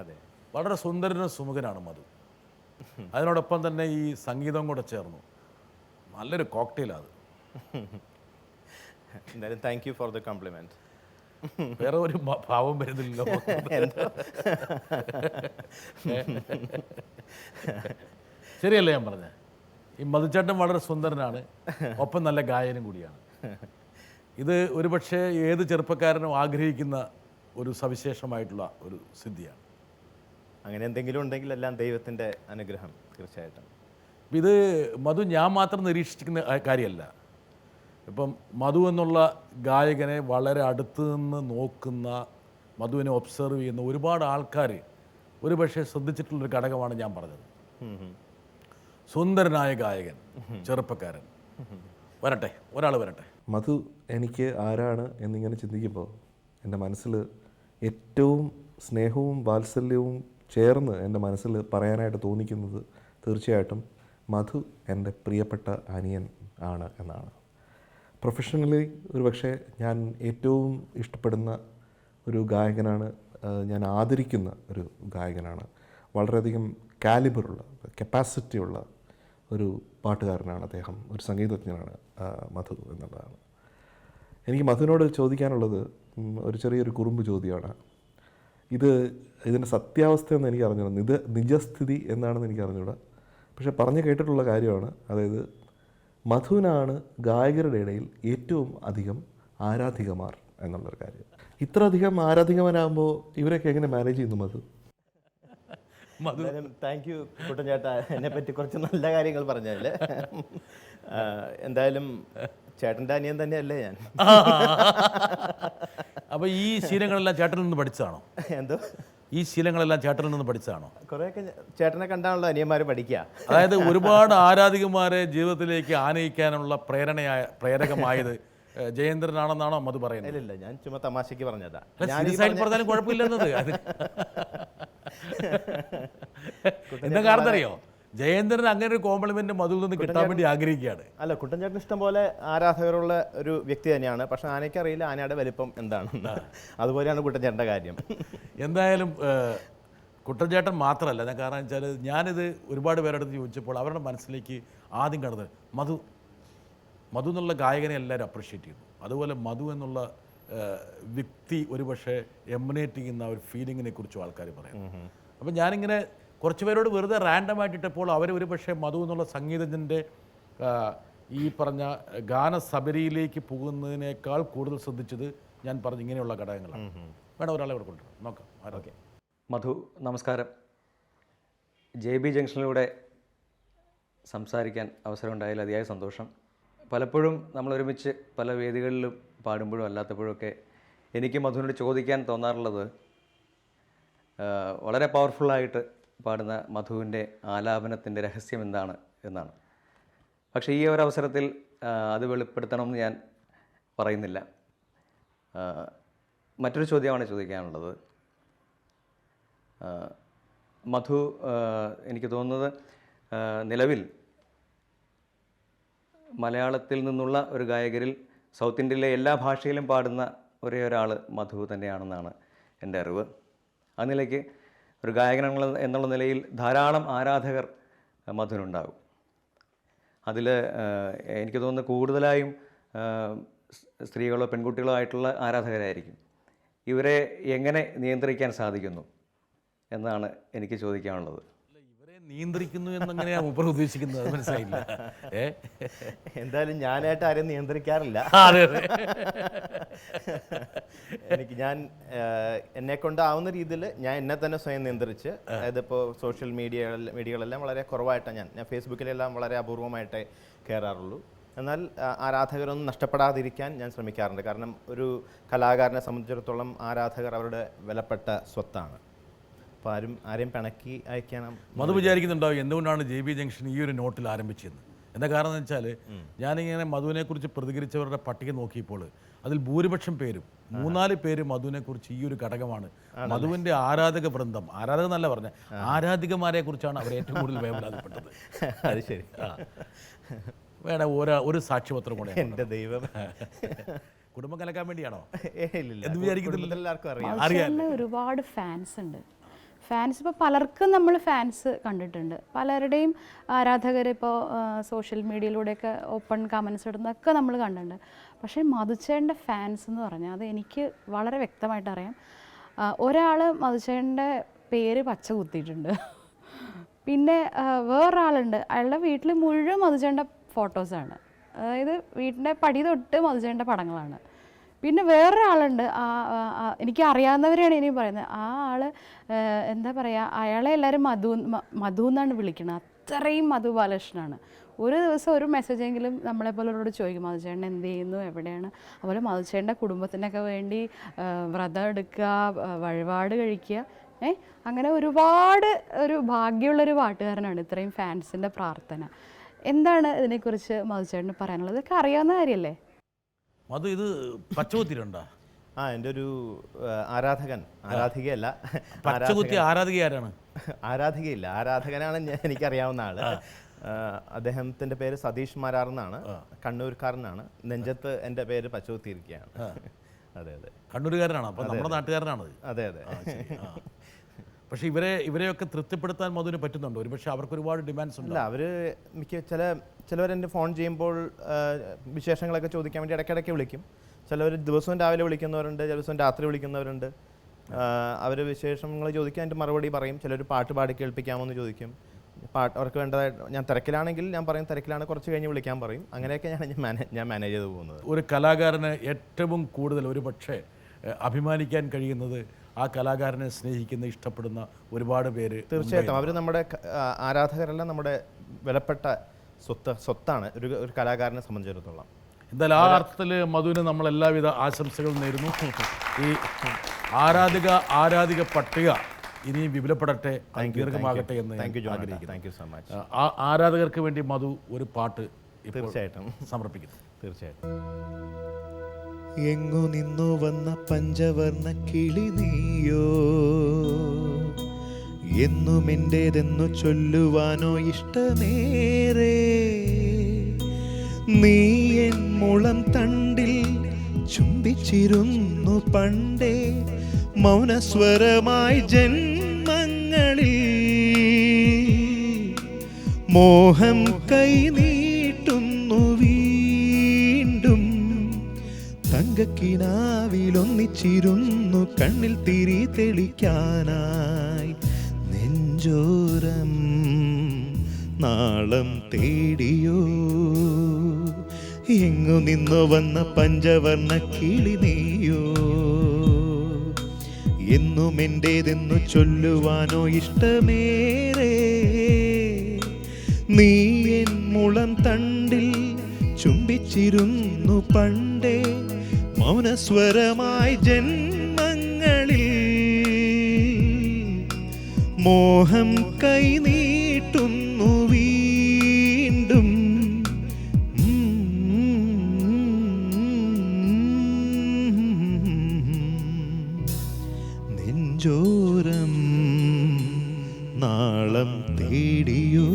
അതെ, വളരെ സുന്ദരനും സുമുഖനാണ് മധു. അതിനോടൊപ്പം തന്നെ ഈ സംഗീതം കൂടെ ചേർന്നു. നല്ലൊരു കോക്ടെയിലാണ് അത്. എന്തായാലും thank you for the compliment. വേറെ ഒരു ഭാവം വരുന്നില്ലല്ലോ. ശരിയല്ലേ ഞാൻ പറഞ്ഞത്? ഈ മധുചേട്ടൻ വളരെ സുന്ദരനാണ്, ഒപ്പം നല്ല ഗായകനും കൂടിയാണ്. ഇത് ഒരുപക്ഷെ ഏത് ചെറുപ്പക്കാരനും ആഗ്രഹിക്കുന്ന ഒരു സവിശേഷമായിട്ടുള്ള ഒരു സിദ്ധിയാണ്. അങ്ങനെ എന്തെങ്കിലും ഉണ്ടെങ്കിൽ എല്ലാം ദൈവത്തിൻ്റെ അനുഗ്രഹം തീർച്ചയായിട്ടും. ഇത് മധു ഞാൻ മാത്രം നിരീക്ഷിക്കുന്ന കാര്യമല്ല. ഇപ്പം മധു എന്നുള്ള ഗായകനെ വളരെ അടുത്ത് നിന്ന് നോക്കുന്ന, മധുവിനെ ഒബ്സർവ് ചെയ്യുന്ന ഒരുപാട് ആൾക്കാർ ഒരുപക്ഷെ ശ്രദ്ധിച്ചിട്ടുള്ളൊരു ഘടകമാണ് ഞാൻ പറഞ്ഞത്. സുന്ദരനായ ഗായകൻ, ചെറുപ്പക്കാരൻ വരട്ടെ, ഒരാൾ വരട്ടെ. മധു എനിക്ക് ആരാണ് എന്നിങ്ങനെ ചിന്തിക്കുമ്പോൾ എൻ്റെ മനസ്സിൽ ഏറ്റവും സ്നേഹവും വാത്സല്യവും ചേർന്ന് എൻ്റെ മനസ്സിൽ പറയാനായിട്ട് തോന്നിക്കുന്നത് തീർച്ചയായിട്ടും മധു എൻ്റെ പ്രിയപ്പെട്ട അനിയൻ ആണ് എന്നാണ്. പ്രൊഫഷണലി ഒരുപക്ഷെ ഞാൻ ഏറ്റവും ഇഷ്ടപ്പെടുന്ന ഒരു ഗായകനാണ്, ഞാൻ ആദരിക്കുന്ന ഒരു ഗായകനാണ്. വളരെയധികം കാലിബറുള്ള, കപ്പാസിറ്റിയുള്ള ഒരു പാട്ടുകാരനാണ് അദ്ദേഹം, ഒരു സംഗീതജ്ഞനാണ് മധു എന്നുള്ളതാണ്. എനിക്ക് മധുവിനോട് ചോദിക്കാനുള്ളത് ഒരു ചെറിയൊരു കുറുമ്പ് ചോദ്യമാണ്. ഇതിൻ്റെ സത്യാവസ്ഥയെന്ന് എനിക്ക് അറിഞ്ഞൂടാ, നിജസ്ഥിതി എന്താണെന്ന് എനിക്ക് അറിഞ്ഞൂടാ. പക്ഷെ പറഞ്ഞു കേട്ടിട്ടുള്ള കാര്യമാണ്, അതായത് മധുവിനാണ് ഗായകരുടെ ഇടയിൽ ഏറ്റവും അധികം ആരാധികമാർ എന്നുള്ളൊരു കാര്യം. ഇത്ര അധികം ആരാധികമാരാകുമ്പോൾ ഇവരൊക്കെ എങ്ങനെ മാനേജ് ചെയ്യുന്നു മധു? താങ്ക് യു കുട്ടൻ ചേട്ടാ, എന്നെ പറ്റി കുറച്ച് നല്ല കാര്യങ്ങൾ പറഞ്ഞതിൽ. എന്തായാലും ചേട്ടൻ്റെ അനിയൻ തന്നെയല്ലേ ഞാൻ. അപ്പോൾ ഈ ശീലങ്ങളെല്ലാം ചേട്ടനിൽ നിന്ന് പഠിച്ചതാണോ? എന്തോ ഈ ശീലങ്ങളെല്ലാം ചേട്ടനിൽ നിന്ന് പഠിച്ചതാണോ? കുറേയൊക്കെ ചേട്ടനെ കണ്ടാണല്ലോ അനിയന്മാർ പഠിക്കുക. അതായത് ഒരുപാട് ആരാധികമാരെ ജീവിതത്തിലേക്ക് ആനയിക്കാനുള്ള പ്രേരകമായത് ജയേന്ദ്രനാണെന്നാണോ മധു പറയുന്നത്? ഇല്ല, ഞാൻ ചുമ്മാ തമാശയ്ക്ക് പറഞ്ഞതാ. പറഞ്ഞാലും കുഴപ്പമില്ലെന്നത്. എന്താ കാരണം അറിയോ? ജയേന്ദ്രൻ അങ്ങനെ ഒരു കോംപ്ലിമെന്റ് മധുവിൽ നിന്ന് കിട്ടാൻ വേണ്ടി ആഗ്രഹിക്കുകയാണ്. അല്ല, കുട്ടൻ ചേട്ടൻ ഇഷ്ടം പോലെ ആരാധകരുള്ള ഒരു വ്യക്തി തന്നെയാണ്. പക്ഷെ ആനയ്ക്കറിയില്ല ആനയുടെ വലിപ്പം എന്താണെന്ന്. അതുപോലെയാണ് കുട്ടൻ ചേട്ടൻ്റെ കാര്യം. എന്തായാലും കുട്ടൻചേട്ടൻ മാത്രമല്ല, ഞാൻ കാരണം വെച്ചാൽ ഞാനിത് ഒരുപാട് പേരെടുത്ത് ചോദിച്ചപ്പോൾ അവരുടെ മനസ്സിലേക്ക് ആദ്യം കടന്നത് മധു എന്നുള്ള ഗായകനെ എല്ലാവരും അപ്രിഷ്യേറ്റ് ചെയ്യുന്നു. അതുപോലെ മധു എന്നുള്ള വ്യക്തി ഒരുപക്ഷെ എമിനേറ്റ് ചെയ്യുന്ന ഒരു ഫീലിങ്ങിനെ കുറിച്ചും ആൾക്കാർ പറയുന്നു. അപ്പം ഞാനിങ്ങനെ കുറച്ച് പേരോട് വെറുതെ റാൻഡമായിട്ടിട്ടപ്പോൾ അവർ ഒരു പക്ഷേ മധു എന്നുള്ള സംഗീതജ്ഞൻ്റെ ഈ പറഞ്ഞ ഗാനസബരിയിലേക്ക് പോകുന്നതിനേക്കാൾ കൂടുതൽ ശ്രദ്ധിച്ചത് ഞാൻ പറഞ്ഞ ഇങ്ങനെയുള്ള ഘടകങ്ങളാണ്. വേണം ഒരാളെ ഇവിടെ കൊണ്ടുവരാം, നോക്കാം. ഓക്കെ. മധു, നമസ്കാരം. JB ജംഗ്ഷനിലൂടെ സംസാരിക്കാൻ അവസരമുണ്ടായതിൽ അതിയായ സന്തോഷം. പലപ്പോഴും നമ്മൾ ഒരുമിച്ച് പല വേദികളിലും പാടുമ്പോഴും അല്ലാത്തപ്പോഴൊക്കെ എനിക്ക് മധുവിനോട് ചോദിക്കാൻ തോന്നാറുള്ളത് വളരെ പവർഫുള്ളായിട്ട് പാടുന്ന മധുവിൻ്റെ ആലാപനത്തിൻ്റെ രഹസ്യം എന്താണ് എന്നാണ്. പക്ഷേ ഈ ഒരു അവസരത്തിൽ അത് വെളിപ്പെടുത്തണമെന്ന് ഞാൻ പറയുന്നില്ല. മറ്റൊരു ചോദ്യമാണ് ചോദിക്കാനുള്ളത്. മധു, എനിക്ക് തോന്നുന്നത് നിലവിൽ മലയാളത്തിൽ നിന്നുള്ള ഒരു ഗായകരിൽ സൗത്ത് ഇന്ത്യയിലെ എല്ലാ ഭാഷയിലും പാടുന്ന ഒരേ ഒരാൾ മധു തന്നെയാണെന്നാണ് എൻ്റെ അറിവ്. ആ നിലയ്ക്ക് ഒരു ഗായകൻ എന്നുള്ള നിലയിൽ ധാരാളം ആരാധകർ മധുവിനുണ്ടാകും. അതിൽ എനിക്ക് തോന്നുന്നു കൂടുതലായും സ്ത്രീകളോ പെൺകുട്ടികളോ ആയിട്ടുള്ള ആരാധകരായിരിക്കും. ഇവരെ എങ്ങനെ നിയന്ത്രിക്കാൻ സാധിക്കുന്നു എന്നാണ് എനിക്ക് ചോദിക്കാനുള്ളത്. ഇവരെ നിയന്ത്രിക്കുന്നു എന്നെങ്ങനെയാണ് മൂപ്പർ ഉദ്ദേശിക്കുന്നത്? മനസ്സിലായില്ല. എന്തായാലും ഞാനായിട്ട് ആരെയും നിയന്ത്രിക്കാറില്ല. ഞാൻ എന്നെ കൊണ്ടാവുന്ന രീതിയിൽ ഞാൻ എന്നെ തന്നെ സ്വയം നിയന്ത്രിച്ച്, അതായത് ഇപ്പോൾ സോഷ്യൽ മീഡിയകളെല്ലാം വളരെ കുറവായിട്ടാണ് ഞാൻ ഫേസ്ബുക്കിലെല്ലാം വളരെ അപൂർവമായിട്ടേ കയറാറുള്ളൂ. എന്നാൽ ആരാധകരൊന്നും നഷ്ടപ്പെടാതിരിക്കാൻ ഞാൻ ശ്രമിക്കാറുണ്ട്. കാരണം ഒരു കലാകാരനെ സംബന്ധിച്ചിടത്തോളം ആരാധകർ അവരുടെ വിലപ്പെട്ട സ്വത്താണ്. അപ്പോൾ ആരെയും പിണക്കി അയക്കണം. മധു വിചാരിക്കുന്നുണ്ടാവും എന്തുകൊണ്ടാണ് JB ജംഗ്ഷൻ ഈ ഒരു നോട്ടിൽ ആരംഭിച്ചതെന്ന്. എന്താ കാരണം എന്ന് വെച്ചാൽ ഞാനിങ്ങനെ മധുവിനെക്കുറിച്ച് പ്രതികരിച്ചവരുടെ പട്ടിക നോക്കിയപ്പോൾ അതിൽ ഭൂരിപക്ഷം പേരും 3-4 പേര് മധുവിനെക്കുറിച്ച് ഈ ഒരു ഘടകമാണ്. മധുവിൻ്റെ ആരാധക വൃന്ദം, ആരാധക എന്നല്ല പറഞ്ഞ ആരാധികമാരെ കുറിച്ചാണ് അവർ ഏറ്റവും കൂടുതൽ വേവലാതിപ്പെട്ടത്. അത് ശരി. വേണം ഒരു സാക്ഷ്യപത്രം കൂടെ. എൻ്റെ ദൈവം, കുടുംബം കലക്കാൻ വേണ്ടിയാണോ? എല്ലാവർക്കും അറിയാം. ഒരുപാട് ഫാൻസ് ഉണ്ട്. ഫാൻസ് ഇപ്പോൾ പലർക്കും നമ്മൾ ഫാൻസ് കണ്ടിട്ടുണ്ട്, പലരുടെയും ആരാധകർ ഇപ്പോൾ സോഷ്യൽ മീഡിയയിലൂടെയൊക്കെ ഓപ്പൺ കമൻസ് ഇടുന്നതൊക്കെ നമ്മൾ കണ്ടിട്ടുണ്ട്. പക്ഷേ മധുച്ചേട്ടൻ്റെ ഫാൻസ് എന്ന് പറഞ്ഞാൽ അത് എനിക്ക് വളരെ വ്യക്തമായിട്ട് അറിയാം. ഒരാൾ മധുച്ചേട്ടൻ്റെ പേര് പച്ച കുത്തിയിട്ടുണ്ട്. പിന്നെ വേറൊരാളുണ്ട്, അയാളുടെ വീട്ടിൽ മുഴുവൻ മധുച്ചേട്ടൻ്റെ ഫോട്ടോസാണ്, അതായത് വീട്ടിൻ്റെ പടി തൊട്ട് മധുച്ചേട്ടൻ്റെ പടങ്ങളാണ്. പിന്നെ വേറൊരാളുണ്ട്, എനിക്ക് അറിയാവുന്നവരെയാണ് ഇനി പറയുന്നത്, ആ ആൾ എന്താ പറയുക, അയാളെ എല്ലാവരും മധു എന്നാണ് വിളിക്കുന്നത്, അത്രയും മധു ബാലകൃഷ്ണനാണ്. ഒരു ദിവസം ഒരു മെസ്സേജെങ്കിലും നമ്മളെപ്പോലുള്ളവരോട് ചോദിക്കും മധുചേട്ടൻ എന്ത് ചെയ്യുന്നു, എവിടെയാണ്. അതുപോലെ മധുചേട്ടൻ്റെ കുടുംബത്തിനൊക്കെ വേണ്ടി വ്രതം എടുക്കുക, വഴിപാട് കഴിക്കുക, അങ്ങനെ ഒരുപാട് ഒരു ഭാഗ്യമുള്ളൊരു പാട്ടുകാരനാണ്. ഇത്രയും ഫാൻസിൻ്റെ പ്രാർത്ഥന. എന്താണ് ഇതിനെക്കുറിച്ച് മധുചേട്ടന് പറയാനുള്ളത്? ഇതൊക്കെ അറിയാവുന്ന കാര്യമല്ലേ? മധു, ഇത് പച്ചകുത്തിയിട്ടുണ്ടോ? എൻ്റെ ഒരു ആരാധകൻ, ആരാധികയല്ല, പച്ചകുത്തി ആരാധിക ആരാണ്? ആരാധികയില്ല, ആരാധകനാണ് എനിക്കറിയാവുന്ന ആള്. അദ്ദേഹത്തിൻ്റെ പേര് സതീഷ് മാരാർ എന്നാണ്, കണ്ണൂർക്കാരനാണ്. നെഞ്ചത്ത് എൻ്റെ പേര് പച്ചകുത്തിയിരിക്കുകയാണ്. അതെ അതെ, കണ്ണൂരുകാരനാണ്. അപ്പം നമ്മുടെ നാട്ടുകാരനാണ്. അതെ അതെ. പക്ഷേ ഇവരെയൊക്കെ തൃപ്തിപ്പെടുത്താൻ മധുവിന് പറ്റുന്നുണ്ടോ? ഒരു പക്ഷേ അവർക്ക് ഒരുപാട് ഡിമാൻഡ്സ് ഉണ്ട്. അല്ല, അവർ ചിലവരെന്നെ ഫോൺ ചെയ്യുമ്പോൾ വിശേഷങ്ങളൊക്കെ ചോദിക്കാൻ വേണ്ടി ഇടയ്ക്കിടയ്ക്ക് വിളിക്കും. ചിലവർ ദിവസവും രാവിലെ വിളിക്കുന്നവരുണ്ട്, ചില ദിവസം രാത്രി വിളിക്കുന്നവരുണ്ട്. അവർ വിശേഷങ്ങൾ ചോദിക്കാൻ എൻ്റെ മറുപടി പറയും. ചിലർ പാട്ട് പാടി കേൾപ്പിക്കാമോ എന്ന് ചോദിക്കും. അവർക്ക് വേണ്ടതായിട്ട് ഞാൻ തിരക്കിലാണെങ്കിൽ ഞാൻ പറയും തിരക്കിലാണ്, കുറച്ച് കഴിഞ്ഞ് വിളിക്കാൻ പറയും. അങ്ങനെയൊക്കെയാണ് ഞാൻ മാനേജ് ചെയ്ത് പോകുന്നത്. ഒരു കലാകാരന് ഏറ്റവും കൂടുതൽ ഒരു പക്ഷേ അഭിമാനിക്കാൻ കഴിയുന്നത് ആ കലാകാരനെ സ്നേഹിക്കുന്ന, ഇഷ്ടപ്പെടുന്ന ഒരുപാട് പേര്. തീർച്ചയായിട്ടും അവർ നമ്മുടെ ആരാധകരെല്ലാം നമ്മുടെ വിലപ്പെട്ട സ്വത്താണ് ഒരു കലാകാരനെ സംബന്ധിച്ചിടത്തോളം. എന്തായാലും ആ അർത്ഥത്തിൽ മധുവിന് നമ്മൾ എല്ലാവിധ ആശംസകളും നേരുന്നു. ഈ ആരാധിക പട്ടിക ഇനിയും വിപുലപ്പെടട്ടെ, ദീർഘമാകട്ടെ എന്ന് ആഗ്രഹിക്കുന്നു. ആരാധകർക്ക് വേണ്ടി മധു ഒരു പാട്ട് തീർച്ചയായിട്ടും സമർപ്പിക്കുന്നു. തീർച്ചയായിട്ടും. എങ്ങു നിന്നു വന്ന പഞ്ചവർണ്ണ കിളി നീയോ, എന്നും എൻ്റേതെന്നു ചൊല്ലുവാനോ ഇഷ്ടമേറെ. നീ എൻ മുളം തണ്ടിൽ ചുംബിച്ചിരുന്നു പണ്ടേ, മൗനസ്വരമായി ജന്മങ്ങളിൽ. മോഹം കൈ നീട്ടുന്നു വീണ്ടും, തങ്കക്കിനാവിലൊന്നിച്ചിരുന്നു കണ്ണിൽ തിരി തെളിക്കാനായി. നെഞ്ചോരം നാളം തേടിയോ, എങ്ങു നിന്നു വന്ന പഞ്ചവർണ്ണ കിളി നീയോ, എന്നും എൻ്റേതെന്നു ചൊല്ലുവാനോ ഇഷ്ടമേറെ. നീ എൻ മുളം തണ്ടിൽ ചുംബിച്ചിരുന്നു പണ്ടേ, മൗനസ്വരമായി ജന്മങ്ങളിൽ. മോഹം കൈ നീട്ടുന്നു വീണ്ടും, നെഞ്ചോരം നാളം തേടിയോ.